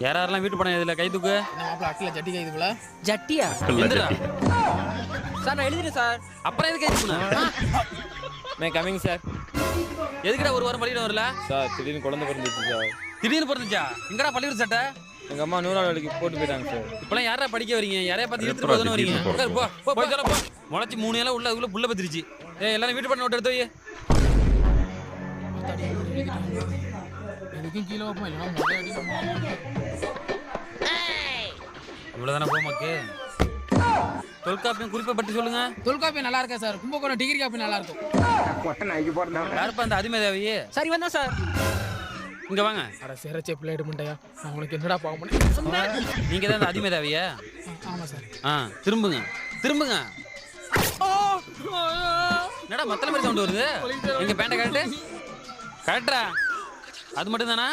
யாரெல்லாம் வீட்டு படம் இதுல கை தூக்கு. என்ன மாப்பிள அட்டில ஜட்டி கைது போல. ஜட்டியா? எந்திரா. சார் நான் எழுதிட்டேன் சார். அப்புறம் எதுக்கு கை தூக்குன? May coming sir. எதுக்குடா ஒரு வாரம் பள்ளியிடம் வரல? சார் திடீர்னு குழந்தை பிறந்துச்சு சார். திடீர்னு பிறந்துச்சா? எங்கடா பள்ளிக்கூட சட்டை? எங்க அம்மா 100 வேலைக்கு போட்டு போயிட்டாங்க சார். இப்பெல்லாம் யாரா படிக்க வரீங்க? யாரையா பார்த்து இழுத்துட்டு போதானே வரீங்க? உட்கார் போ. போய் சொல்ல போ. முளைச்சி 3 இலை உள்ள அதுக்குள்ள புள்ள பத்திருச்சு. எல்லாரும் வீட்டு பண்ண நோட் எடுத்து வை. எதுக்கும் கீழே வைப்போம் இல்லைன்னா முதல் அடி. இவ்வளவுதானே போ மக்கு. தொல்காப்பியம் குறிப்பை பற்றி சொல்லுங்க. தொல்காப்பியம் நல்லா இருக்கா சார்? கும்பகோணம் டிகிரி காப்பி நல்லா இருக்கும். யாருப்பா அந்த அதிமேதாவியே? சார் இவன் தான் சார். இங்க வாங்க. அட சேரச்சே பிள்ளைடு முண்டையா, நான் உனக்கு என்னடா பாவம் பண்ணேன்? நீங்க தான் அந்த அதிமேதாவியா? ஆமா சார். திரும்புங்க திரும்புங்க. என்னடா மத்தல மாதிரி சவுண்ட் வருது? எங்க பேண்ட கரெக்ட் கரெக்டா? அது மட்டும் தானா?